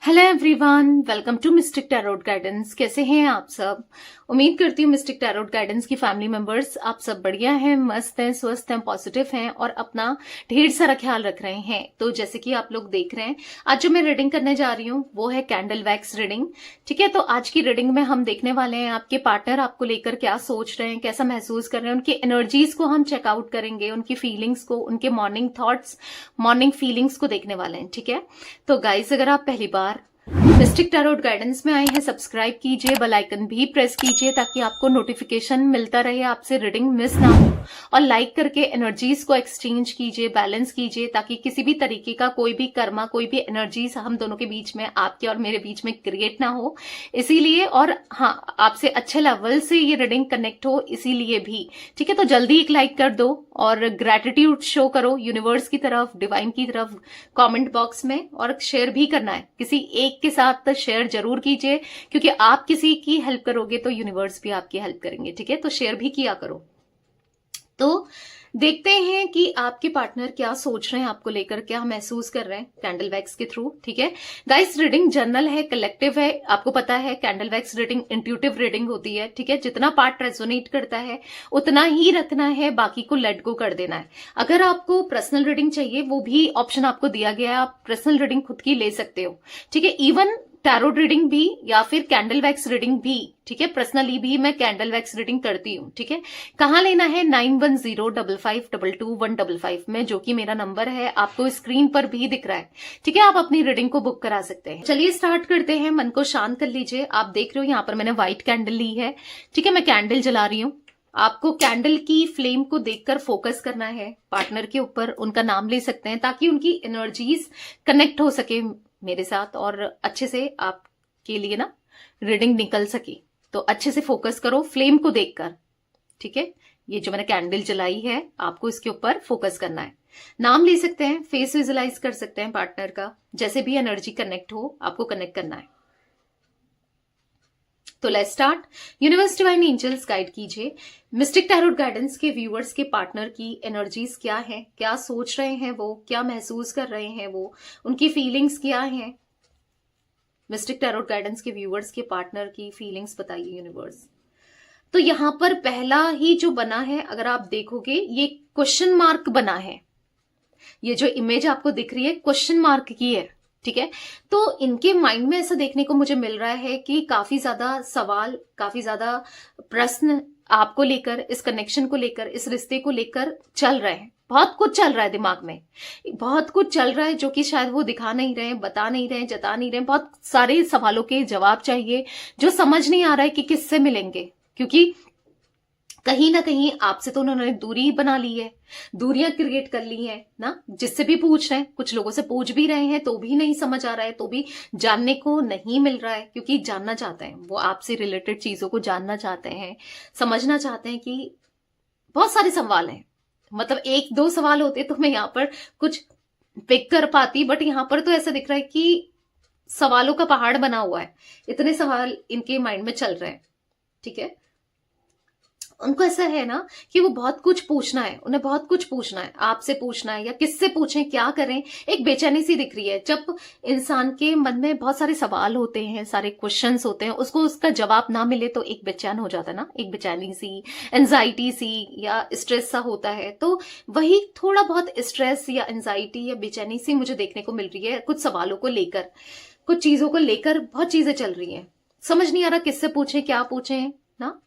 Hello everyone, welcome to mystic tarot guidance. कैसे हैं आप सब? उम्मीद करती हूँ मिस्टिक टैरोट गाइडेंस की फैमिली मेंबर्स आप सब बढ़िया हैं, मस्त हैं, स्वस्थ हैं, पॉजिटिव हैं और अपना ढेर सारा ख्याल रख रहे हैं। तो जैसे कि आप लोग देख रहे हैं, आज जो मैं रीडिंग करने जा रही हूँ वो है कैंडल वैक्स रीडिंग। ठीक है, तो आज की रीडिंग में हम देखने वाले हैं आपके पार्टनर आपको लेकर क्या सोच रहे हैं, कैसा महसूस कर रहे हैं, उनकी एनर्जीज को हम चेकआउट करेंगे, उनकी फीलिंग्स को, उनके मॉर्निंग थॉट्स, मॉर्निंग फीलिंग्स को देखने वाले हैं। ठीक है, तो गाइस अगर आप पहली बार मिस्टिक टैरोट गाइडेंस में आए हैं, सब्सक्राइब कीजिए, बेल आइकन भी प्रेस कीजिए ताकि आपको नोटिफिकेशन मिलता रहे, आपसे रीडिंग मिस ना हो। और लाइक करके एनर्जीज को एक्सचेंज कीजिए, बैलेंस कीजिए ताकि किसी भी तरीके का कोई भी कर्मा, कोई भी एनर्जीज हम दोनों के बीच में, आपके और मेरे बीच में क्रिएट ना हो। इसीलिए, और हाँ, आपसे अच्छे लेवल से ये रीडिंग कनेक्ट हो इसीलिए भी। ठीक है, तो जल्दी एक लाइक कर दो और ग्रेटिट्यूड शो करो यूनिवर्स की तरफ, डिवाइन की तरफ कमेंट बॉक्स में। और शेयर भी करना है, किसी एक के साथ शेयर जरूर कीजिए क्योंकि आप किसी की हेल्प करोगे तो यूनिवर्स भी आपकी हेल्प करेंगे। ठीक है, तो शेयर भी किया करो। तो देखते हैं कि आपके पार्टनर क्या सोच रहे हैं, आपको लेकर क्या महसूस कर रहे हैं कैंडल वैक्स के थ्रू। ठीक है गाइस, रीडिंग जनरल है, कलेक्टिव है, आपको पता है candle wax reading intuitive reading होती है। ठीक है, जितना पार्ट रेजोनेट करता है उतना ही रखना है, बाकी को लेट गो कर देना है। अगर आपको पर्सनल रीडिंग चाहिए वो भी ऑप्शन आपको दिया गया है, आप पर्सनल रीडिंग खुद की ले सकते हो। ठीक है, इवन टैरोट रीडिंग भी या फिर कैंडल वैक्स रीडिंग भी। ठीक है, पर्सनली भी मैं कैंडल वैक्स रीडिंग करती हूँ। ठीक है, कहाँ लेना है? 9105522155 में, जो कि मेरा नंबर है, आपको स्क्रीन पर भी दिख रहा है। ठीक है, आप अपनी रीडिंग को बुक करा सकते हैं। चलिए स्टार्ट करते हैं, मन को शांत कर लीजिए। आप देख रहे हो यहाँ पर मैंने व्हाइट कैंडल ली है। ठीक है, मैं कैंडल जला रही हूँ। आपको कैंडल की फ्लेम को देखकर फोकस करना है पार्टनर के ऊपर, उनका नाम ले सकते हैं ताकि उनकी एनर्जीज कनेक्ट हो सके मेरे साथ और अच्छे से आपके लिए ना रीडिंग निकल सके। तो अच्छे से फोकस करो फ्लेम को देखकर। ठीक है, ये जो मैंने कैंडल जलाई है आपको इसके ऊपर फोकस करना है। नाम ले सकते हैं, फेस विजुलाइज कर सकते हैं पार्टनर का, जैसे भी एनर्जी कनेक्ट हो आपको कनेक्ट करना है। तो let's start. Universe divine angels guide कीजिए मिस्टिक टैरोट गाइडेंस के व्यूअर्स के पार्टनर की एनर्जीज क्या है, क्या सोच रहे हैं वो, क्या महसूस कर रहे हैं वो, उनकी फीलिंग्स क्या हैं। मिस्टिक टैरोट गाइडेंस के व्यूअर्स के पार्टनर की फीलिंग्स बताइए यूनिवर्स। तो यहां पर पहला ही जो बना है, अगर आप देखोगे ये क्वेश्चन मार्क बना है। ये जो इमेज आपको दिख रही है क्वेश्चन मार्क की है। ठीक है, तो इनके माइंड में ऐसा देखने को मुझे मिल रहा है कि काफी ज्यादा सवाल, काफी ज्यादा प्रश्न आपको लेकर, इस कनेक्शन को लेकर, इस रिश्ते को लेकर चल रहे हैं। बहुत कुछ चल रहा है दिमाग में, बहुत कुछ चल रहा है जो कि शायद वो दिखा नहीं रहे, बता नहीं रहे, जता नहीं रहे। बहुत सारे सवालों के जवाब चाहिए जो समझ नहीं आ रहा है कि किससे मिलेंगे, क्योंकि कहीं ना कहीं आपसे तो उन्होंने दूरी बना ली है, दूरियां क्रिएट कर ली हैं ना। जिससे भी पूछ रहे हैं, कुछ लोगों से पूछ भी रहे हैं तो भी नहीं समझ आ रहा है, तो भी जानने को नहीं मिल रहा है, क्योंकि जानना चाहते हैं वो, आपसे रिलेटेड चीजों को जानना चाहते हैं, समझना चाहते हैं। कि बहुत सारे सवाल हैं, मतलब एक दो सवाल होते तो मैं यहाँ पर कुछ पिक कर पाती, बट यहाँ पर तो ऐसा दिख रहा है कि सवालों का पहाड़ बना हुआ है, इतने सवाल इनके माइंड में चल रहे हैं। ठीक है, उनको ऐसा है ना कि वो बहुत कुछ पूछना है, उन्हें बहुत कुछ पूछना है, आपसे पूछना है या किससे पूछें, क्या करें। एक बेचैनी सी दिख रही है। जब इंसान के मन में बहुत सारे सवाल होते हैं, सारे क्वेश्चंस होते हैं, उसको उसका जवाब ना मिले तो एक बेचैन हो जाता है ना, एक बेचैनी सी, एंजाइटी सी या स्ट्रेस सा होता है। तो वही थोड़ा बहुत स्ट्रेस या एंजाइटी या बेचैनी सी मुझे देखने को मिल रही है कुछ सवालों को लेकर, कुछ चीजों को लेकर बहुत चीजें चल रही हैं। समझ नहीं आ रहा किससे पूछें, क्या पूछें ना।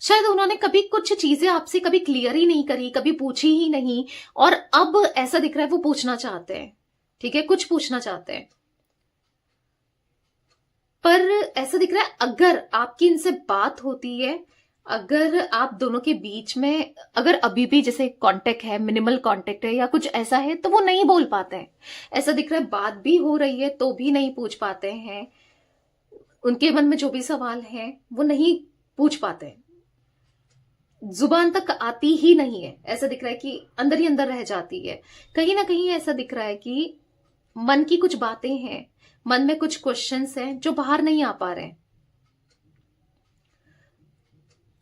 शायद उन्होंने कभी कुछ चीजें आपसे कभी क्लियर ही नहीं करी, कभी पूछी ही नहीं, और अब ऐसा दिख रहा है वो पूछना चाहते हैं। ठीक है, कुछ पूछना चाहते हैं, पर ऐसा दिख रहा है अगर आपकी इनसे बात होती है, अगर आप दोनों के बीच में अगर अभी भी जैसे कांटेक्ट है, मिनिमल कांटेक्ट है या कुछ ऐसा है, तो वो नहीं बोल पाते हैं। ऐसा दिख रहा है बात भी हो रही है तो भी नहीं पूछ पाते हैं, उनके मन में जो भी सवाल है वो नहीं पूछ पाते हैं, जुबान तक आती ही नहीं है। ऐसा दिख रहा है कि अंदर ही अंदर रह जाती है। कहीं ना कहीं ऐसा दिख रहा है कि मन की कुछ बातें हैं, मन में कुछ क्वेश्चंस हैं जो बाहर नहीं आ पा रहे हैं।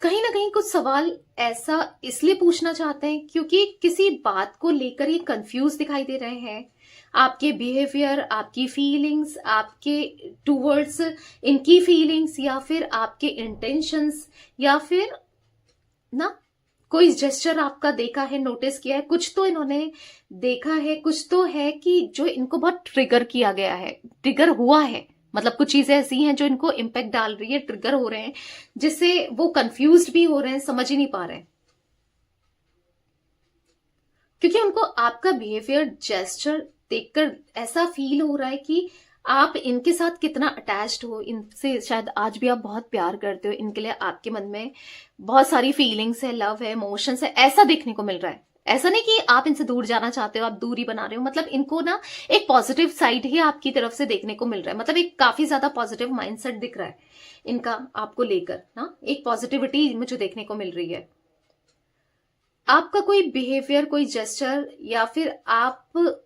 कहीं ना कहीं कुछ सवाल ऐसा इसलिए पूछना चाहते हैं क्योंकि किसी बात को लेकर ये कंफ्यूज दिखाई दे रहे हैं। आपके बिहेवियर, आपकी फीलिंग्स, आपके टूवर्ड्स इनकी फीलिंग्स, या फिर आपके इंटेंशंस, या फिर ना कोई जेस्चर आपका देखा है, नोटिस किया है, कुछ तो इन्होंने देखा है, कुछ तो है कि जो इनको बहुत ट्रिगर किया गया है, ट्रिगर हुआ है। मतलब कुछ चीजें ऐसी हैं जो इनको इम्पैक्ट डाल रही है, ट्रिगर हो रहे हैं, जिससे वो कंफ्यूज्ड भी हो रहे हैं, समझ ही नहीं पा रहे हैं। क्योंकि उनको आपका बिहेवियर, जेस्चर देखकर ऐसा फील हो रहा है कि आप इनके साथ कितना अटैच्ड हो, इनसे शायद आज भी आप बहुत प्यार करते हो, इनके लिए आपके मन में बहुत सारी फीलिंग्स है, लव है, इमोशंस है, ऐसा देखने को मिल रहा है। ऐसा नहीं कि आप इनसे दूर जाना चाहते हो, आप दूरी बना रहे हो, मतलब इनको ना एक पॉजिटिव साइड ही आपकी तरफ से देखने को मिल रहा है। मतलब एक काफी ज्यादा पॉजिटिव माइंडसेट दिख रहा है इनका आपको लेकर ना, एक पॉजिटिविटी मुझे देखने को मिल रही है। आपका कोई बिहेवियर, कोई जेस्चर, या फिर आप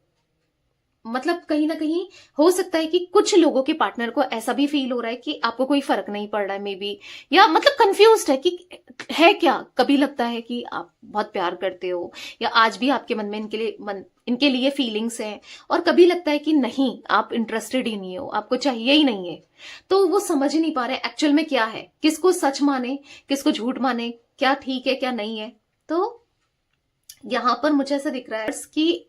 मतलब कहीं ना कहीं हो सकता है कि कुछ लोगों के पार्टनर को ऐसा भी फील हो रहा है कि आपको कोई फर्क नहीं पड़ रहा है मे बी, या मतलब कंफ्यूज्ड है कि है क्या। कभी लगता है कि आप बहुत प्यार करते हो, या आज भी आपके मन में इनके लिए फीलिंग्स हैं, और कभी लगता है कि नहीं, आप इंटरेस्टेड ही नहीं हो, आपको चाहिए ही नहीं है। तो वो समझ ही नहीं पा रहे एक्चुअल में क्या है, किसको सच माने, किसको झूठ माने, क्या ठीक है क्या नहीं है। तो यहां पर मुझे ऐसा दिख रहा है कि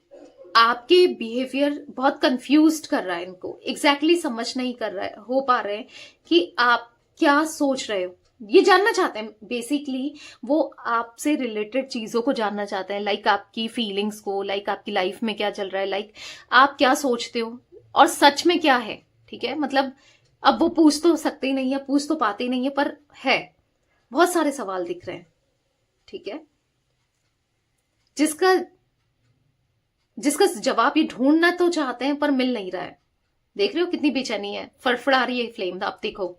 आपके बिहेवियर बहुत कंफ्यूज्ड कर रहा है इनको, एग्जैक्टली समझ नहीं कर रहा है, हो पा रहे हैं कि आप क्या सोच रहे हो। ये जानना चाहते हैं बेसिकली, वो आपसे रिलेटेड चीजों को जानना चाहते हैं, लाइक आपकी फीलिंग्स को, लाइक आपकी लाइफ में क्या चल रहा है, लाइक आप क्या सोचते हो और सच में क्या है। ठीक है, मतलब अब वो पूछ तो सकते ही नहीं है, पूछ तो पाते ही नहीं है, पर है बहुत सारे सवाल दिख रहे हैं। ठीक है, जिसका जिसका जवाब ये ढूंढना तो चाहते हैं पर मिल नहीं रहा है। देख रहे हो कितनी बेचैनी है, फड़फड़ा रही है फ्लेम। आप देखो,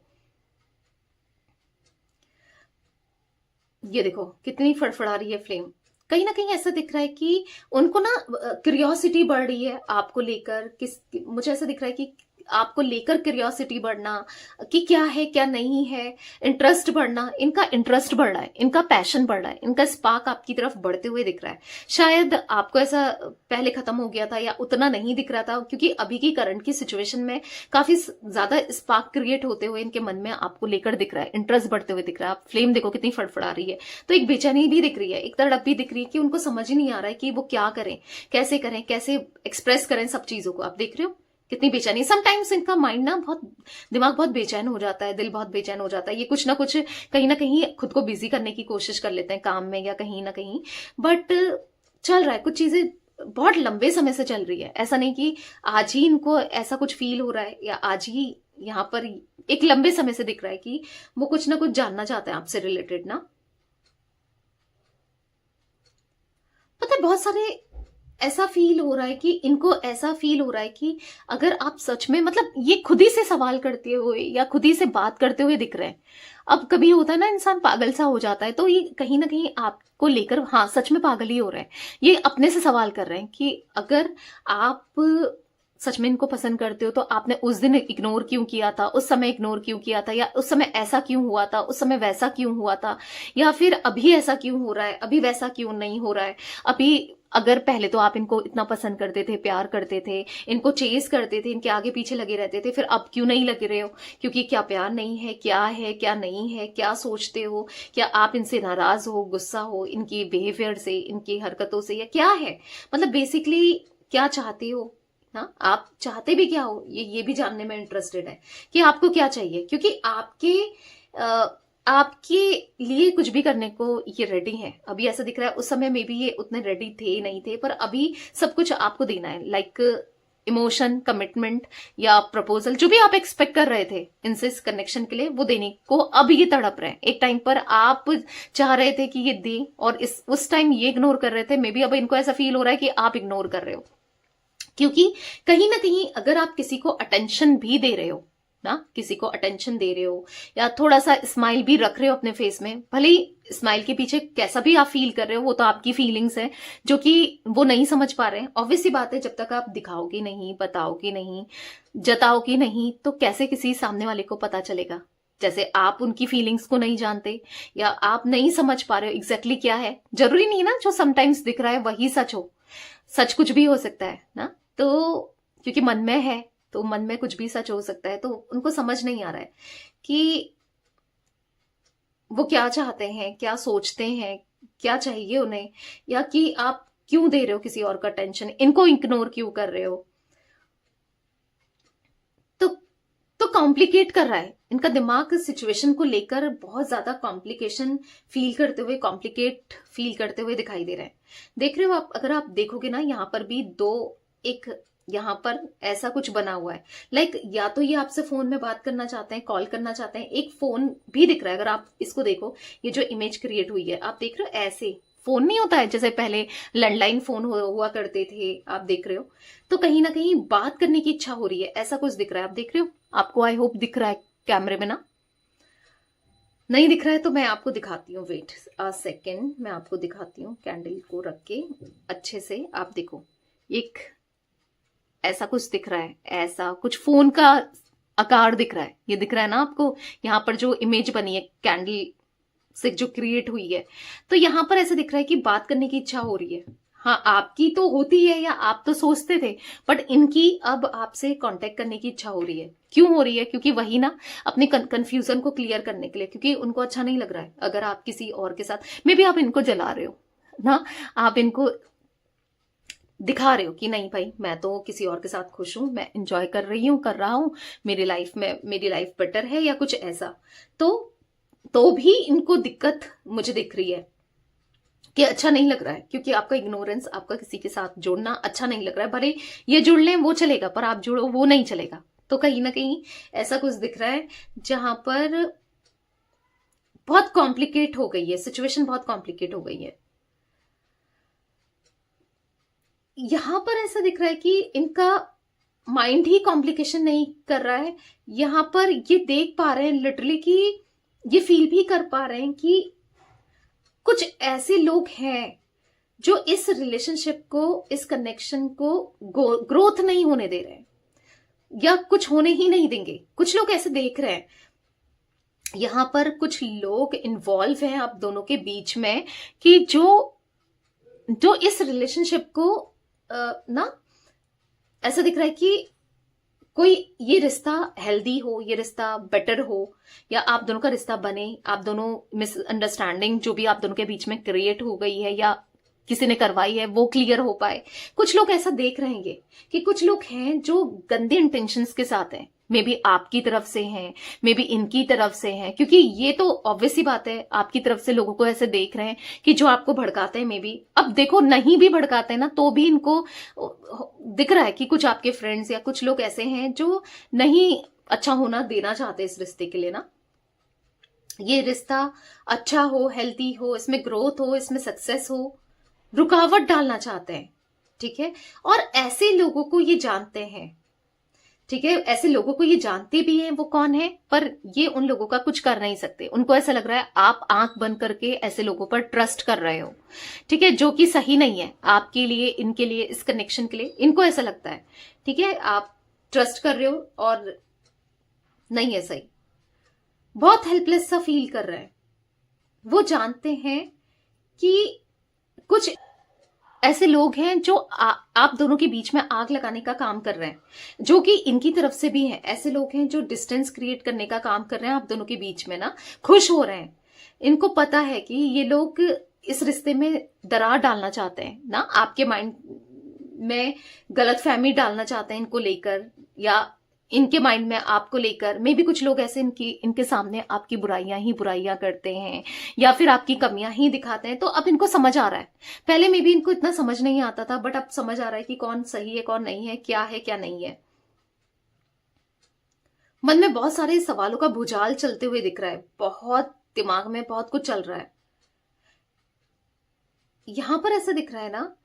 ये देखो कितनी फड़फड़ा रही है फ्लेम। कहीं ना कहीं ऐसा दिख रहा है कि उनको ना क्यूरियोसिटी बढ़ रही है आपको लेकर, मुझे ऐसा दिख रहा है कि आपको लेकर क्यूरियोसिटी बढ़ना कि क्या है क्या नहीं है, इंटरेस्ट बढ़ना, इनका इंटरेस्ट बढ़ रहा है, इनका पैशन बढ़ रहा है, इनका स्पार्क आपकी तरफ बढ़ते हुए दिख रहा है। शायद आपको ऐसा पहले खत्म हो गया था या उतना नहीं दिख रहा था, क्योंकि अभी की करंट की सिचुएशन में काफी ज्यादा स्पार्क क्रिएट होते हुए इनके मन में आपको लेकर दिख रहा है, इंटरेस्ट बढ़ते हुए दिख रहा है। आप फ्लेम देखो कितनी फड़फड़ा रही है, तो एक बेचैनी भी दिख रही है, एक तड़प भी दिख रही है कि उनको समझ ही नहीं आ रहा है कि वो क्या करें, कैसे एक्सप्रेस करें सब चीजों को। आप देख रहे हो कितनी बेचैनी। समटाइम्स इनका माइंड ना दिमाग बहुत बेचैन हो जाता है, दिल बहुत बेचैन हो जाता है। ये कुछ ना कुछ कहीं ना कहीं खुद को बिजी करने की कोशिश कर लेते हैं काम में या कहीं ना कहीं, बट चल रहा है, कुछ चीजें बहुत लंबे समय से चल रही है। ऐसा नहीं कि आज ही इनको ऐसा कुछ फील हो रहा है या आज ही यहाँ पर, एक लंबे समय से दिख रहा है कि वो कुछ ना कुछ जानना चाहते हैं आपसे रिलेटेड ना। पता है बहुत सारे ऐसा फील हो रहा है कि इनको ऐसा फील हो रहा है कि अगर आप सच में, मतलब ये खुद ही से सवाल करते हुए या खुद ही से बात करते हुए दिख रहे हैं। अब कभी होता है ना इंसान पागल सा हो जाता है, तो ये कहीं ना कहीं आपको लेकर, हाँ सच में पागल ही हो रहे हैं, ये अपने से सवाल कर रहे हैं कि अगर आप सच में इनको पसंद करते हो तो आपने उस दिन इग्नोर क्यों किया था, उस समय इग्नोर क्यों किया था, या उस समय ऐसा क्यों हुआ था, उस समय वैसा क्यों हुआ था, या फिर अभी ऐसा क्यों हो रहा है, अभी वैसा क्यों नहीं हो रहा है। अभी अगर पहले तो आप इनको इतना पसंद करते थे, प्यार करते थे, इनको चेज करते थे, इनके आगे पीछे लगे रहते थे, फिर अब क्यों नहीं लगे रहे हो? क्योंकि क्या प्यार नहीं है, क्या नहीं है, क्या सोचते हो, क्या आप इनसे नाराज हो, गुस्सा हो इनकी बिहेवियर से, इनकी हरकतों से, या क्या है? मतलब बेसिकली क्या चाहते हो ना, आप चाहते भी क्या हो, ये भी जानने में इंटरेस्टेड है कि आपको क्या चाहिए। क्योंकि आपके लिए कुछ भी करने को ये रेडी है। अभी ऐसा दिख रहा है, उस समय में भी ये उतने रेडी थे नहीं थे, पर अभी सब कुछ आपको देना है, लाइक इमोशन, कमिटमेंट या प्रपोजल, जो भी आप एक्सपेक्ट कर रहे थे इनसे इस कनेक्शन के लिए, वो देने को अब ये तड़प रहे हैं। एक टाइम पर आप चाह रहे थे कि ये दे, और उस टाइम ये इग्नोर कर रहे थे, मे बी अब इनको ऐसा फील हो रहा है कि आप इग्नोर कर रहे हो। क्योंकि कहीं ना कहीं अगर आप किसी को अटेंशन भी दे रहे हो ना, किसी को अटेंशन दे रहे हो या थोड़ा सा स्माइल भी रख रहे हो अपने फेस में, भले ही स्माइल के पीछे कैसा भी आप फील कर रहे हो, वो तो आपकी फीलिंग्स है जो कि वो नहीं समझ पा रहे हैं। ऑब्वियस सी बात है, जब तक आप दिखाओगे नहीं, बताओगे नहीं, जताओगे नहीं, तो कैसे किसी सामने वाले को पता चलेगा। जैसे आप उनकी फीलिंग्स को नहीं जानते या आप नहीं समझ पा रहे हो एग्जैक्टली क्या है। जरूरी नहीं ना जो समटाइम्स दिख रहा है वही सच हो, सच कुछ भी हो सकता है ना। तो क्योंकि मन में है तो मन में कुछ भी सच हो सकता है। तो उनको समझ नहीं आ रहा है कि वो क्या चाहते हैं, क्या सोचते हैं, क्या चाहिए उन्हें, या कि आप क्यों दे रहे हो किसी और का टेंशन, इनको इग्नोर क्यों कर रहे हो। तो तो कॉम्प्लिकेट कर रहा है इनका दिमाग, सिचुएशन को लेकर बहुत ज्यादा कॉम्प्लिकेशन फील करते हुए, कॉम्प्लिकेट फील करते हुए दिखाई दे रहे हैं। देख रहे हो आप, अगर आप देखोगे ना, यहाँ पर भी दो, एक यहाँ पर ऐसा कुछ बना हुआ है, लाइक या तो ये आपसे फोन में बात करना चाहते हैं, कॉल करना चाहते हैं, एक फोन भी दिख रहा है। अगर आप इसको देखो, ये जो इमेज क्रिएट हुई है, आप देख रहे हो ऐसे फोन नहीं होता है जैसे पहले लैंडलाइन फोन हुआ करते थे, आप देख रहे हो। तो कहीं ना कहीं बात करने की इच्छा हो रही है, ऐसा कुछ दिख रहा है। आप देख रहे हो, आपको आई होप दिख रहा है कैमरे में ना, नहीं दिख रहा है तो मैं आपको दिखाती हूँ, वेट अ सेकेंड, मैं आपको दिखाती हूँ कैंडल को रख के अच्छे से। आप देखो, एक ऐसा कुछ दिख रहा है, ऐसा कुछ फोन का आकार दिख रहा है, ये दिख रहा है ना आपको, यहाँ पर जो इमेज बनी है कैंडल से जो क्रिएट हुई है। तो यहाँ पर ऐसा दिख रहा है कि बात करने की इच्छा हो रही है। हाँ, आपकी तो होती है, या आप तो सोचते थे, बट इनकी अब आपसे कांटेक्ट करने की इच्छा हो रही है। क्यों हो रही है? क्योंकि वही ना, अपने कंफ्यूजन को क्लियर करने के लिए, क्योंकि उनको अच्छा नहीं लग रहा है अगर आप किसी और के साथ, मे बी आप इनको जला रहे हो ना, आप इनको दिखा रहे हो कि नहीं भाई, मैं तो किसी और के साथ खुश हूं, मैं इंजॉय कर रही हूं, कर रहा हूं, मेरी लाइफ में मेरी लाइफ बेटर है, या कुछ ऐसा। तो भी इनको दिक्कत मुझे दिख रही है कि अच्छा नहीं लग रहा है, क्योंकि आपका इग्नोरेंस, आपका किसी के साथ जुड़ना अच्छा नहीं लग रहा है। भले ये जुड़ लें वो चलेगा, पर आप जुड़ो वो नहीं चलेगा। तो कहीं ना कहीं ऐसा कुछ दिख रहा है जहां पर बहुत कॉम्प्लिकेट हो गई है सिचुएशन, बहुत कॉम्प्लिकेट हो गई है। यहां पर ऐसा दिख रहा है कि इनका माइंड ही कॉम्प्लिकेशन नहीं कर रहा है, यहां पर ये देख पा रहे हैं लिटरली, कि ये फील भी कर पा रहे हैं कि कुछ ऐसे लोग हैं जो इस रिलेशनशिप को, इस कनेक्शन को ग्रोथ नहीं होने दे रहे हैं, या कुछ होने ही नहीं देंगे। कुछ लोग ऐसे देख रहे हैं, यहां पर कुछ लोग इन्वॉल्व हैं आप दोनों के बीच में, कि जो इस रिलेशनशिप को ना, ऐसा दिख रहा है कि कोई ये रिश्ता हेल्दी हो, ये रिश्ता बेटर हो, या आप दोनों का रिश्ता बने, आप दोनों मिसअंडरस्टैंडिंग जो भी आप दोनों के बीच में क्रिएट हो गई है या किसी ने करवाई है, वो क्लियर हो पाए। कुछ लोग ऐसा देख रहे हैं कि कुछ लोग हैं जो गंदे इंटेंशंस के साथ हैं, मे बी आपकी तरफ से हैं, मे बी इनकी तरफ से हैं, क्योंकि ये तो ऑब्वियस ही बात है, आपकी तरफ से लोगों को ऐसे देख रहे हैं कि जो आपको भड़काते हैं। मे बी अब देखो, नहीं भी भड़काते हैं ना, तो भी इनको दिख रहा है कि कुछ आपके फ्रेंड्स या कुछ लोग ऐसे हैं जो नहीं अच्छा होना देना चाहते इस रिश्ते के लिए ना, ये रिश्ता अच्छा हो, हेल्थी हो, इसमें ग्रोथ हो, इसमें सक्सेस हो, रुकावट डालना चाहते हैं। ठीक है, और ऐसे लोगों को ये जानते हैं, ठीक है, ऐसे लोगों को ये जानते भी हैं वो कौन है, पर ये उन लोगों का कुछ कर नहीं सकते। उनको ऐसा लग रहा है आप आंख बंद करके ऐसे लोगों पर ट्रस्ट कर रहे हो, ठीक है, जो कि सही नहीं है आपके लिए, इनके लिए, इस कनेक्शन के लिए। इनको ऐसा लगता है, ठीक है, आप ट्रस्ट कर रहे हो और नहीं है सही, बहुत हेल्पलेस सा फील कर रहे हैं। वो जानते हैं कि कुछ ऐसे लोग हैं जो आप दोनों के बीच में आग लगाने का काम कर रहे हैं, जो कि इनकी तरफ से भी हैं। ऐसे लोग हैं जो डिस्टेंस क्रिएट करने का काम कर रहे हैं आप दोनों के बीच में ना, खुश हो रहे हैं। इनको पता है कि ये लोग इस रिश्ते में दरार डालना चाहते हैं ना, आपके माइंड में गलतफहमी डालना चाहते हैं इनको लेकर, या इनके माइंड में आपको लेकर। मे भी कुछ लोग ऐसे इनके सामने आपकी बुराइयां ही बुराइयां करते हैं, या फिर आपकी कमियां ही दिखाते हैं। तो अब इनको समझ आ रहा है, पहले मे भी इनको इतना समझ नहीं आता था, बट अब समझ आ रहा है कि कौन सही है कौन नहीं है, क्या नहीं है। मन में बहुत सारे सवालों का भुजाल चलते हुए दिख रहा है, बहुत दिमाग में बहुत कुछ चल रहा है। यहां पर ऐसा दिख रहा है ना,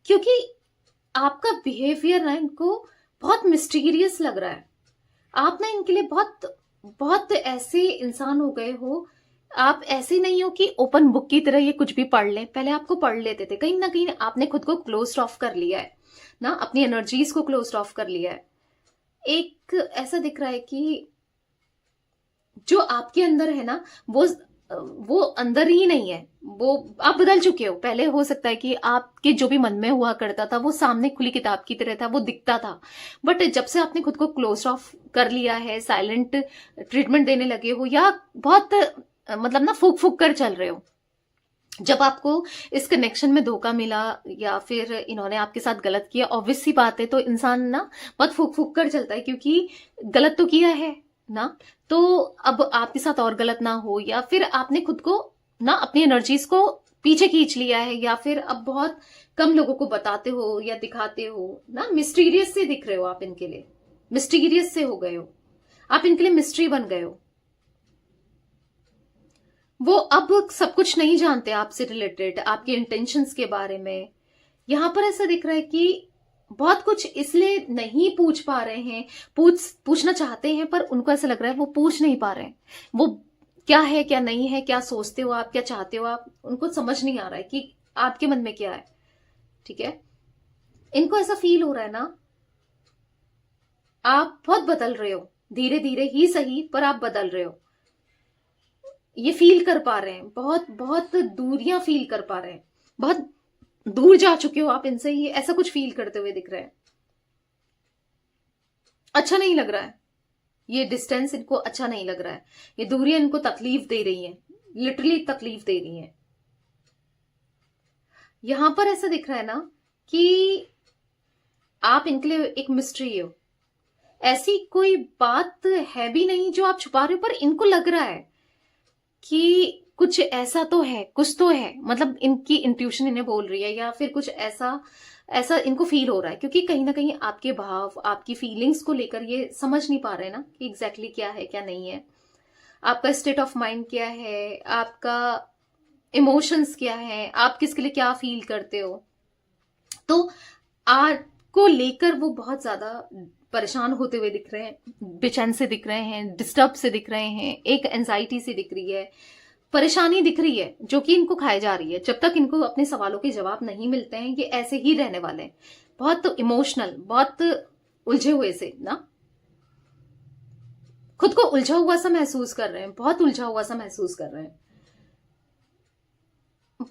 क्योंकि आपका बिहेवियर ना इनको बहुत मिस्टीरियस लग रहा है। आप ना इनके लिए बहुत बहुत ऐसे इंसान हो गए हो, आप ऐसे नहीं हो कि ओपन बुक की तरह ये कुछ भी पढ़ लें। पहले आपको पढ़ लेते थे, कहीं ना कहीं आपने खुद को क्लोज ऑफ कर लिया है ना, अपनी एनर्जीज को क्लोज ऑफ कर लिया है। एक ऐसा दिख रहा है कि जो आपके अंदर है ना, वो वो अंदर ही नहीं है, वो आप बदल चुके हो। पहले हो सकता है कि आपके जो भी मन में हुआ करता था वो सामने खुली किताब की तरह था, वो दिखता था। बट जब से आपने खुद को क्लोज ऑफ कर लिया है, साइलेंट ट्रीटमेंट देने लगे हो, या बहुत मतलब ना फूक फूक कर चल रहे हो, जब आपको इस कनेक्शन में धोखा मिला या फिर इन्होंने आपके साथ गलत किया, ऑब्वियस सी बात है, तो इंसान ना बहुत फूक फूक कर चलता है, क्योंकि गलत तो किया है ना। तो अब आपके साथ और गलत ना हो, या फिर आपने खुद को ना अपनी एनर्जीज को पीछे खींच लिया है, या फिर अब बहुत कम लोगों को बताते हो या दिखाते हो ना। मिस्टीरियस से दिख रहे हो आप इनके लिए, मिस्टीरियस से हो गए हो आप, इनके लिए मिस्ट्री बन गए हो। वो अब सब कुछ नहीं जानते आपसे रिलेटेड, आपके इंटेंशंस के बारे में। यहां पर ऐसा दिख रहा है कि बहुत कुछ इसलिए नहीं पूछ पा रहे हैं, पूछना चाहते हैं, पर उनको ऐसा लग रहा है वो पूछ नहीं पा रहे हैं। वो क्या है, क्या नहीं है, क्या सोचते हो आप, क्या चाहते हो आप, उनको समझ नहीं आ रहा है कि आपके मन में क्या है। ठीक है, इनको ऐसा फील हो रहा है ना, आप बहुत बदल रहे हो, धीरे धीरे ही सही, पर आप बदल रहे हो। ये फील कर पा रहे हैं, बहुत बहुत दूरियां फील कर पा रहे हैं, बहुत दूर जा चुके हो आप इनसे, ये ऐसा कुछ फील करते हुए दिख रहे हैं। अच्छा नहीं लग रहा है, ये डिस्टेंस इनको अच्छा नहीं लग रहा है, ये दूरियां इनको तकलीफ दे रही हैं, लिटरली तकलीफ दे रही हैं। यहां पर ऐसा दिख रहा है ना कि आप इनके लिए एक मिस्ट्री हो, ऐसी कोई बात है भी नहीं जो आप छुपा रहे हो, पर इनको लग रहा है कि कुछ ऐसा तो है, कुछ तो है, मतलब इनकी इंट्यूशन इन्हें बोल रही है, या फिर कुछ ऐसा ऐसा इनको फील हो रहा है, क्योंकि कहीं ना कहीं आपके भाव, आपकी फीलिंग्स को लेकर ये समझ नहीं पा रहे ना कि एग्जैक्टली क्या है क्या नहीं है, आपका स्टेट ऑफ माइंड क्या है, आपका इमोशंस क्या है, आप किसके लिए क्या फील करते हो। तो आर्ट को लेकर वो बहुत ज्यादा परेशान होते हुए दिख रहे हैं, बेचैन से दिख रहे हैं, डिस्टर्ब से दिख रहे हैं, एक एंजाइटी से दिख रही है, परेशानी दिख रही है, जो कि इनको खाई जा रही है। जब तक इनको अपने सवालों के जवाब नहीं मिलते हैं, ये ऐसे ही रहने वाले हैं, बहुत इमोशनल, बहुत उलझे हुए से ना, खुद को उलझा हुआ सा महसूस कर रहे हैं, बहुत उलझा हुआ सा महसूस कर रहे हैं।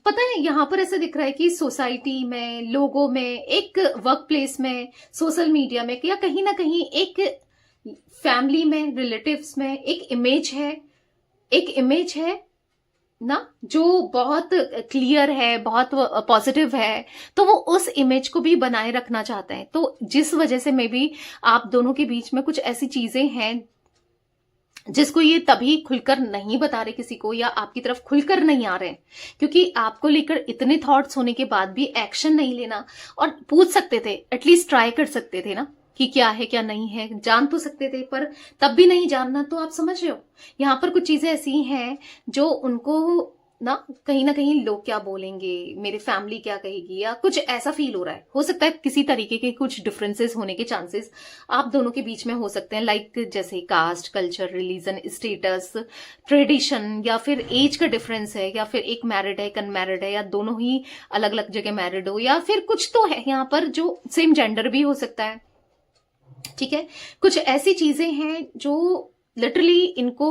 पता है, यहां पर ऐसा दिख रहा है कि सोसाइटी में, लोगों में, एक वर्क प्लेस में, सोशल मीडिया में, या कहीं ना कहीं एक फैमिली में, रिलेटिव्स में एक इमेज है, एक इमेज है ना, जो बहुत क्लियर है, बहुत पॉजिटिव है, तो वो उस इमेज को भी बनाए रखना चाहते हैं। तो जिस वजह से मे बी आप दोनों के बीच में कुछ ऐसी चीजें हैं जिसको ये तभी खुलकर नहीं बता रहे किसी को, या आपकी तरफ खुलकर नहीं आ रहे हैं, क्योंकि आपको लेकर इतने थॉट्स होने के बाद भी एक्शन नहीं लेना। और पूछ सकते थे, एटलीस्ट ट्राई कर सकते थे ना कि क्या है क्या नहीं है, जान तो सकते थे, पर तब भी नहीं जानना। तो आप समझ रहे हो, यहाँ पर कुछ चीजें ऐसी हैं जो उनको ना कहीं लोग क्या बोलेंगे, मेरे फैमिली क्या कहेगी, या कुछ ऐसा फील हो रहा है। हो सकता है किसी तरीके के कुछ डिफरेंसेस होने के चांसेस आप दोनों के बीच में हो सकते हैं, लाइक जैसे caste, culture, religion, status, tradition, या फिर एज का डिफरेंस है, या फिर एक मैरिड है, एक अनमैरिड है, या दोनों ही अलग अलग जगह मैरिड हो, या फिर कुछ तो है यहाँ पर जो सेम जेंडर भी हो सकता है। ठीक है, कुछ ऐसी चीजें हैं जो लिटरली इनको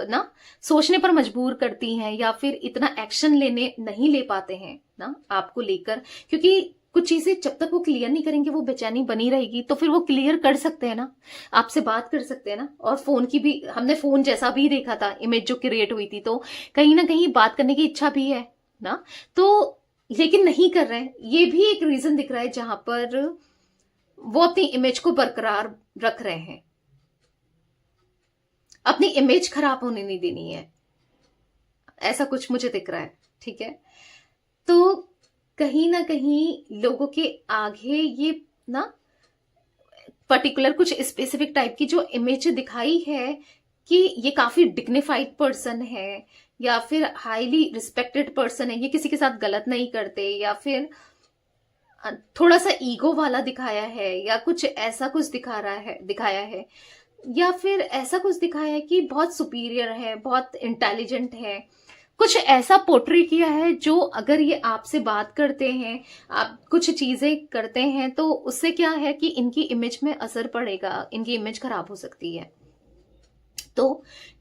ना सोचने पर मजबूर करती हैं, या फिर इतना एक्शन लेने नहीं ले पाते हैं ना आपको लेकर, क्योंकि कुछ चीजें जब तक वो क्लियर नहीं करेंगे वो बेचैनी बनी रहेगी। तो फिर वो क्लियर कर सकते हैं ना, आपसे बात कर सकते हैं ना। और फोन की भी हमने फोन जैसा भी देखा था, इमेज जो क्रिएट हुई थी, तो कहीं ना कहीं बात करने की इच्छा भी है ना, तो लेकिन नहीं कर रहे हैं। ये भी एक रीजन दिख रहा है जहां पर वो अपनी इमेज को बरकरार रख रहे हैं, अपनी इमेज खराब होने नहीं देनी है, ऐसा कुछ मुझे दिख रहा है। ठीक है, तो कहीं ना कहीं लोगों के आगे ये ना पर्टिकुलर कुछ स्पेसिफिक टाइप की जो इमेज दिखाई है कि ये काफी डिग्निफाइड पर्सन है, या फिर हाईली रिस्पेक्टेड पर्सन है, ये किसी के साथ गलत नहीं करते, या फिर थोड़ा सा ईगो वाला दिखाया है, या कुछ ऐसा कुछ दिखाया है, या फिर ऐसा कुछ दिखाया है कि बहुत सुपीरियर है, बहुत इंटेलिजेंट है, कुछ ऐसा पोर्ट्रे किया है जो अगर ये आपसे बात करते हैं, आप कुछ चीजें करते हैं, तो उससे क्या है कि इनकी इमेज में असर पड़ेगा, इनकी इमेज खराब हो सकती है। तो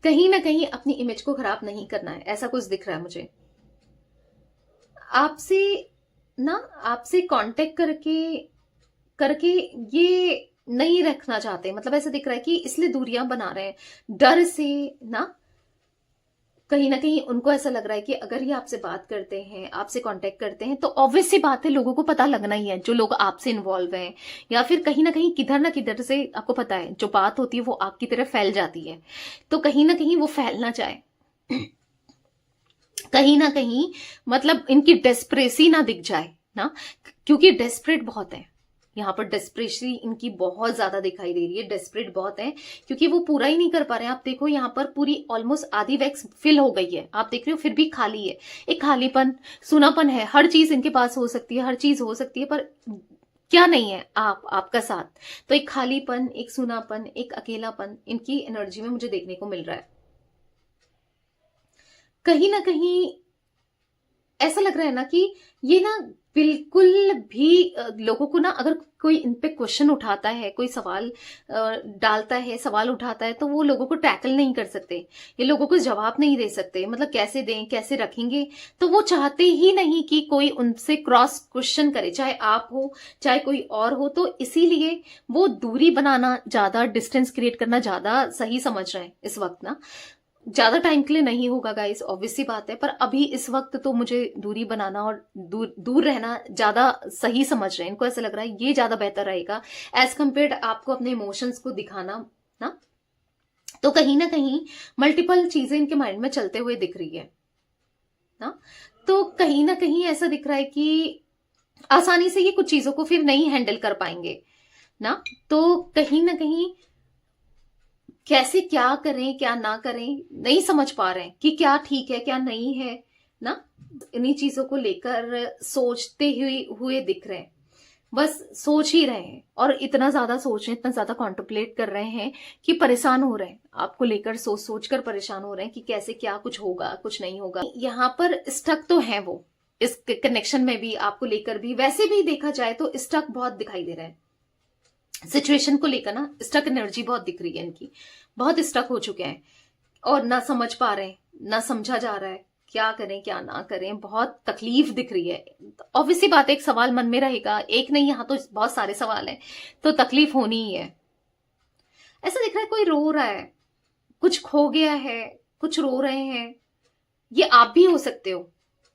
कहीं ना कहीं अपनी इमेज को खराब नहीं करना है, ऐसा कुछ दिख रहा है मुझे। आपसे ना, आपसे कांटेक्ट करके करके ये नहीं रखना चाहते, मतलब ऐसा दिख रहा है कि इसलिए दूरियां बना रहे हैं, डर से ना। कहीं ना कहीं उनको ऐसा लग रहा है कि अगर ये आपसे बात करते हैं, आपसे कांटेक्ट करते हैं, तो ऑब्वियस सी बात है लोगों को पता लगना ही है, जो लोग आपसे इन्वॉल्व हैं, या फिर कहीं ना किधर से आपको पता है जो बात होती है वो आग की तरह फैल जाती है। तो कहीं ना कहीं वो फैलना चाहे, कहीं ना कहीं मतलब इनकी डेस्परेसी ना दिख जाए ना, क्योंकि डेस्परेट बहुत है यहाँ पर। डेस्परेसी इनकी बहुत ज्यादा दिखाई दे रही है, डेस्परेट बहुत है, क्योंकि वो पूरा ही नहीं कर पा रहे हैं। आप देखो यहाँ पर पूरी ऑलमोस्ट आधी वैक्स फिल हो गई है, आप देख रहे हो, फिर भी खाली है। एक खालीपन, सूनापन है। हर चीज इनके पास हो सकती है, हर चीज हो सकती है, पर क्या नहीं है, आपका साथ। तो एक खालीपन, एक सूनापन, एक अकेलापन इनकी एनर्जी में मुझे देखने को मिल रहा है। कहीं ना कहीं ऐसा लग रहा है ना कि ये ना बिल्कुल भी लोगों को ना, अगर कोई इन पे क्वेश्चन उठाता है, कोई सवाल डालता है, सवाल उठाता है, तो वो लोगों को टैकल नहीं कर सकते, ये लोगों को जवाब नहीं दे सकते, मतलब कैसे दें, कैसे रखेंगे। तो वो चाहते ही नहीं कि कोई उनसे क्रॉस क्वेश्चन करे, चाहे आप हो चाहे कोई और हो। तो इसीलिए वो दूरी बनाना ज्यादा, डिस्टेंस क्रिएट करना ज्यादा सही समझ रहे हैं इस वक्त ना। ज्यादा टाइम के लिए नहीं होगा गाइस, ऑब्वियस सी बात है, पर अभी इस वक्त तो मुझे दूरी बनाना और दूर दूर रहना ज्यादा सही समझ रहे हैं। इनको ऐसा लग रहा है ये ज्यादा बेहतर रहेगा एज कम्पेयर आपको अपने इमोशंस को दिखाना ना। तो कहीं ना कहीं मल्टीपल चीजें इनके माइंड में चलते हुए दिख रही है ना। तो कहीं ना कहीं ऐसा दिख रहा है कि आसानी से ये कुछ चीजों को फिर नहीं हैंडल कर पाएंगे ना। तो कहीं ना कहीं कैसे क्या करें क्या ना करें नहीं समझ पा रहे हैं कि क्या ठीक है क्या नहीं है ना। इन्हीं चीजों को लेकर सोचते हुए दिख रहे हैं, बस सोच ही रहे हैं, और इतना ज्यादा सोच रहे हैं, इतना ज्यादा कॉन्template कर रहे हैं कि परेशान हो रहे हैं। आपको लेकर सोच कर परेशान हो रहे हैं कि कैसे क्या कुछ होगा कुछ नहीं होगा। यहाँ पर स्टक तो है वो, इस कनेक्शन में भी, आपको लेकर भी, वैसे भी देखा जाए तो स्टक बहुत दिखाई दे रहा है। सिचुएशन को लेकर ना स्टक एनर्जी बहुत दिख रही है इनकी, बहुत स्टक हो चुके हैं और ना समझ पा रहे हैं, ना समझा जा रहा है क्या करें क्या ना करें। बहुत तकलीफ दिख रही है। ऑब्वियसली बात है, एक सवाल मन में रहेगा, एक नहीं, यहाँ तो बहुत सारे सवाल हैं, तो तकलीफ होनी ही है। ऐसा दिख रहा है कोई रो रहा है, कुछ खो गया है, कुछ रो रहे हैं। ये आप भी हो सकते हो,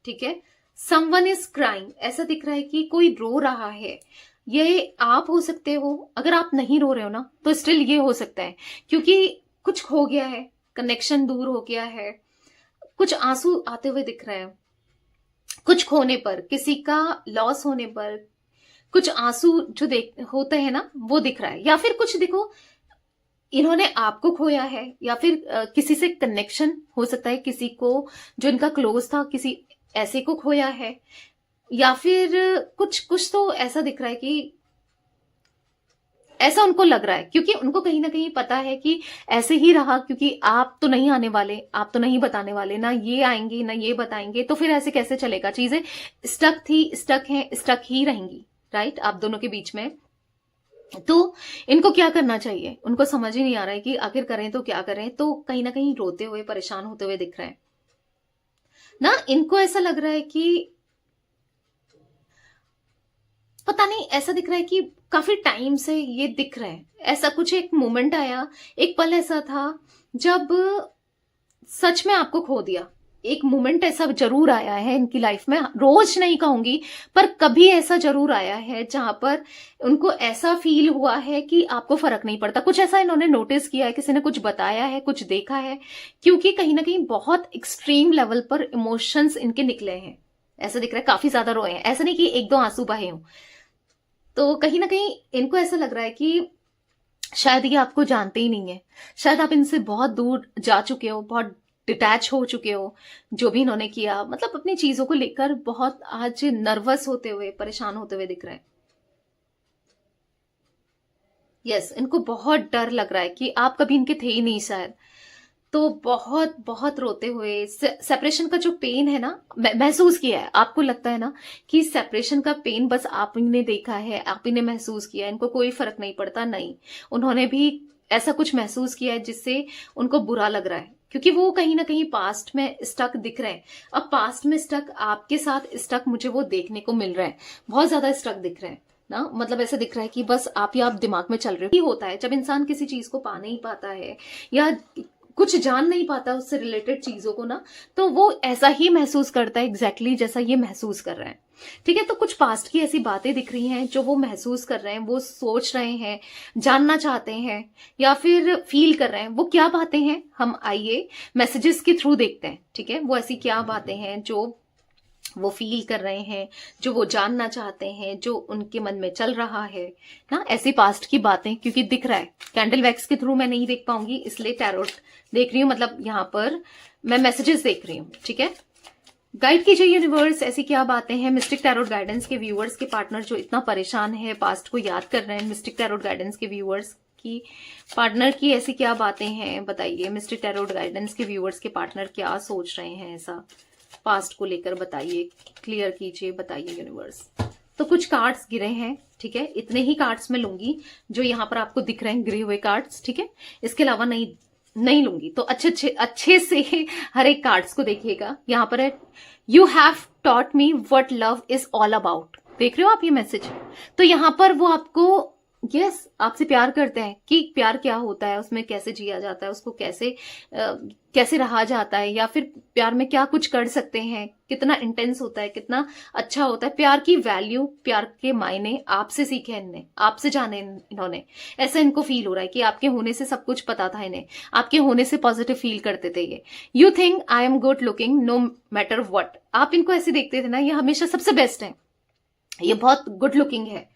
ठीक है। समवन इज क्राइंग, ऐसा दिख रहा है कि कोई रो रहा है, ये आप हो सकते हो। अगर आप नहीं रो रहे हो ना तो स्टिल ये हो सकता है, क्योंकि कुछ खो गया है, कनेक्शन दूर हो गया है, कुछ आंसू आते हुए दिख रहे हैं। कुछ खोने पर, किसी का लॉस होने पर कुछ आंसू जो देख होते हैं ना, वो दिख रहा है। या फिर कुछ देखो, इन्होंने आपको खोया है, या फिर किसी से कनेक्शन हो सकता है, किसी को जो इनका क्लोज था, किसी ऐसे को खोया है, या फिर कुछ कुछ तो ऐसा दिख रहा है कि ऐसा उनको लग रहा है, क्योंकि उनको कहीं ना कहीं पता है कि ऐसे ही रहा, क्योंकि आप तो नहीं आने वाले, आप तो नहीं बताने वाले, ना ये आएंगे ना ये बताएंगे, तो फिर ऐसे कैसे चलेगा। चीजें स्टक थी, स्टक हैं, स्टक ही रहेंगी, राइट, आप दोनों के बीच में। तो इनको क्या करना चाहिए, उनको समझ ही नहीं आ रहा है कि आखिर करें तो क्या करें। तो कहीं ना कहीं रोते हुए, परेशान होते हुए दिख रहे हैं ना। इनको ऐसा लग रहा है कि पता नहीं, ऐसा दिख रहा है कि काफी टाइम से ये दिख रहा है। ऐसा कुछ एक मोमेंट आया, एक पल ऐसा था जब सच में आपको खो दिया। एक मोमेंट ऐसा जरूर आया है इनकी लाइफ में, रोज नहीं कहूंगी, पर कभी ऐसा जरूर आया है जहां पर उनको ऐसा फील हुआ है कि आपको फर्क नहीं पड़ता। कुछ ऐसा इन्होंने नोटिस किया है, किसी ने कुछ बताया है, कुछ देखा है, क्योंकि कहीं ना कहीं बहुत एक्सट्रीम लेवल पर इमोशंस इनके निकले हैं। ऐसा दिख रहा है काफी ज्यादा रोए हैं, ऐसा नहीं कि एक दो आंसू बहे हों। तो कहीं ना कहीं इनको ऐसा लग रहा है कि शायद ये आपको जानते ही नहीं है, शायद आप इनसे बहुत दूर जा चुके हो, बहुत डिटैच हो चुके हो। जो भी इन्होंने किया, मतलब अपनी चीजों को लेकर बहुत आज नर्वस होते हुए, परेशान होते हुए दिख रहे हैं। यस, इनको बहुत डर लग रहा है कि आप कभी इनके थे ही नहीं शायद। तो बहुत बहुत रोते हुए, सेपरेशन का जो पेन है ना, महसूस किया है। आपको लगता है ना कि सेपरेशन का पेन बस आप ही ने देखा है, आप ही ने महसूस किया है, इनको कोई फर्क नहीं पड़ता। नहीं, उन्होंने भी ऐसा कुछ महसूस किया है जिससे उनको बुरा लग रहा है, क्योंकि वो कहीं ना कहीं पास्ट में स्टक दिख रहे हैं। अब पास्ट में स्टक, आपके साथ स्टक मुझे वो देखने को मिल रहा है, बहुत ज्यादा स्टक दिख रहे हैं ना। मतलब ऐसा दिख रहा है कि बस आप ही आप दिमाग में चल रहे हो। ही होता है जब इंसान किसी चीज को पा नहीं पाता है या कुछ जान नहीं पाता उससे रिलेटेड चीजों को ना, तो वो ऐसा ही महसूस करता है एग्जैक्टली जैसा ये महसूस कर रहा है। ठीक है, तो कुछ पास्ट की ऐसी बातें दिख रही हैं जो वो महसूस कर रहे हैं, वो सोच रहे हैं, जानना चाहते हैं या फिर फील कर रहे हैं। वो क्या बातें हैं, हम आइए मैसेजेस के थ्रू देखते हैं। ठीक है, वो ऐसी क्या बातें हैं जो वो फील कर रहे हैं, जो वो जानना चाहते हैं, जो उनके मन में चल रहा है ना, ऐसी पास्ट की बातें। क्योंकि दिख रहा है, कैंडल वैक्स के थ्रू मैं नहीं देख पाऊंगी, इसलिए टैरोट देख रही हूँ, मतलब यहाँ पर मैं मैसेजेस देख रही हूँ। ठीक है, गाइड कीजिए यूनिवर्स, ऐसी क्या बातें हैं मिस्टिक टैरोट गाइडेंस के व्यूअर्स के पार्टनर जो इतना परेशान है, पास्ट को याद कर रहे हैं। मिस्टिक टैरोट गाइडेंस के व्यूअर्स की पार्टनर की ऐसी क्या बातें हैं, बताइए। मिस्टिक टैरोट गाइडेंस के व्यूअर्स के पार्टनर क्या सोच रहे हैं ऐसा पास्ट को लेकर, बताइए, क्लियर कीजिए, बताइए यूनिवर्स। तो कुछ कार्ड्स गिरे हैं, ठीक है, इतने ही कार्ड्स मैं लूंगी जो यहाँ पर आपको दिख रहे हैं, गिरे हुए कार्ड्स। ठीक है, इसके अलावा नहीं लूंगी। तो अच्छे से हर एक कार्ड्स को देखिएगा। यहाँ पर है, you have taught me what love is all about. देख रहे हो आप ये मैसेज? तो यहाँ पर वो आपको आपसे प्यार करते हैं कि प्यार क्या होता है, उसमें कैसे जिया जाता है, उसको कैसे रहा जाता है, या फिर प्यार में क्या कुछ कर सकते हैं, कितना इंटेंस होता है, कितना अच्छा होता है। प्यार की वैल्यू, प्यार के मायने आपसे सीखे इनने, आपसे जाने इन्होंने। ऐसा इनको फील हो रहा है कि आपके होने से सब कुछ पता था इन्हें, आपके होने से पॉजिटिव फील करते थे ये। You think I am good looking no matter what. आप इनको ऐसे देखते थे ना, ये हमेशा सबसे बेस्ट है, ये बहुत गुड लुकिंग है,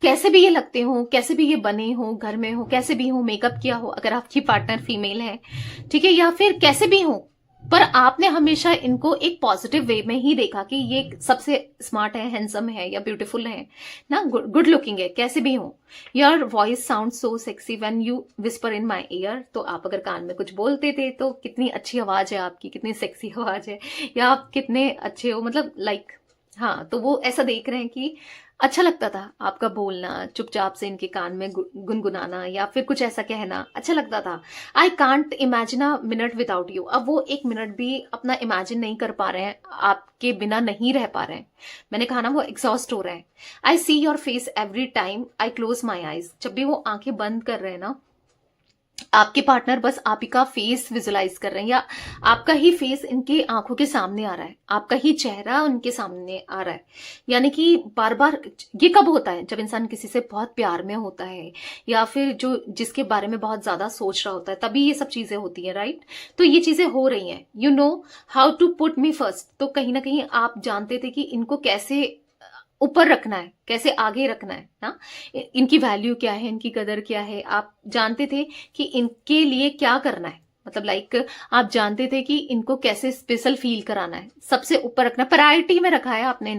कैसे भी ये लगते हो, कैसे भी ये बने हो, घर में हो, कैसे भी हो, मेकअप किया हो, अगर आपकी पार्टनर फीमेल है, ठीक है, या फिर कैसे भी हो, पर आपने हमेशा इनको एक पॉजिटिव वे में ही देखा कि ये सबसे स्मार्ट है, हैंडसम है या ब्यूटीफुल है ना, गुड लुकिंग है, कैसे भी हो। Your voice sound so sexy when you whisper in my year. तो आप अगर कान में कुछ बोलते थे तो कितनी अच्छी आवाज है आपकी, कितनी सेक्सी आवाज है, या आप कितने अच्छे हो, मतलब हाँ, तो वो ऐसा देख रहे हैं कि अच्छा लगता था आपका बोलना, चुपचाप से इनके कान में गुनगुनाना या फिर कुछ ऐसा कहना अच्छा लगता था। I can't imagine a minute without you. अब वो एक मिनट भी अपना इमेजिन नहीं कर पा रहे हैं, आपके बिना नहीं रह पा रहे हैं। मैंने कहा ना, वो एग्जॉस्ट हो रहे हैं। I see your face every time I close my eyes. जब भी वो आंखें बंद कर रहे हैं ना, आपके पार्टनर बस आप ही का फेस विजुलाइज कर रहे हैं, या आपका ही फेस इनकी आंखों के सामने आ रहा है, आपका ही चेहरा उनके सामने आ रहा है। यानी कि बार बार, ये कब होता है? जब इंसान किसी से बहुत प्यार में होता है या फिर जिसके बारे में बहुत ज्यादा सोच रहा होता है, तभी ये सब चीजें होती है, राइट? तो ये चीजें हो रही हैं। You know how to put me first. तो कहीं ना कहीं आप जानते थे कि इनको कैसे ऊपर रखना है, कैसे आगे रखना है ना, इनकी वैल्यू क्या है, इनकी कदर क्या है, आप जानते थे कि इनके लिए क्या करना है। मतलब आप जानते थे कि इनको कैसे स्पेशल फील कराना है, सबसे ऊपर रखना, प्रायोरिटी में रखा है आपने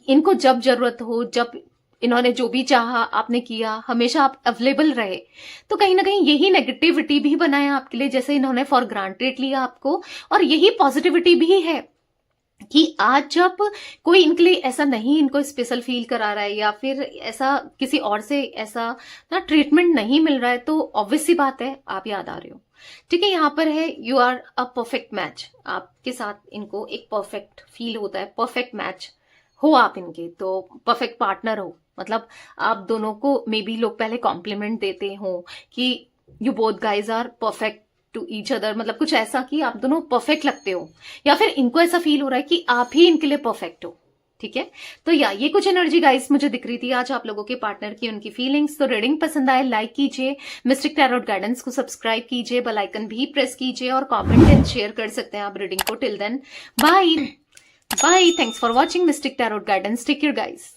इनको जब जरूरत हो, जब इन्होंने जो भी चाहा आपने किया, हमेशा आप अवेलेबल रहे। तो कहीं ना कहीं यही नेगेटिविटी भी बनाया आपके लिए, जैसे इन्होंने फॉर ग्रांटेड लिया आपको, और यही पॉजिटिविटी भी है कि आज जब कोई इनके लिए ऐसा नहीं इनको स्पेशल फील करा रहा है या फिर ऐसा किसी और से ऐसा ना ट्रीटमेंट नहीं मिल रहा है, तो ऑब्वियस सी बात है आप याद आ रहे हो। ठीक है, यहाँ पर है, you are a perfect match. आपके साथ इनको एक परफेक्ट फील होता है, परफेक्ट मैच हो आप इनके, तो परफेक्ट पार्टनर हो। मतलब आप दोनों को मे बी लोग पहले कॉम्प्लीमेंट देते हो कि you both guys are perfect to each other, मतलब कुछ ऐसा कि आप दोनों परफेक्ट लगते हो, या फिर इनको ऐसा फील हो रहा है कि आप ही इनके लिए परफेक्ट हो। ठीक है, तो ये कुछ एनर्जी गाइस मुझे दिख रही थी आज आप लोगों के पार्टनर की, उनकी फीलिंग्स। तो रीडिंग पसंद आए लाइक कीजिए, मिस्टिक टैरोट गाइडेंस को सब्सक्राइब कीजिए, बेल आइकन भी प्रेस कीजिए, और कमेंट एंड शेयर कर सकते हैं आप रीडिंग को। Till then bye bye, thanks for watching mystic tarot guidance, take care guys.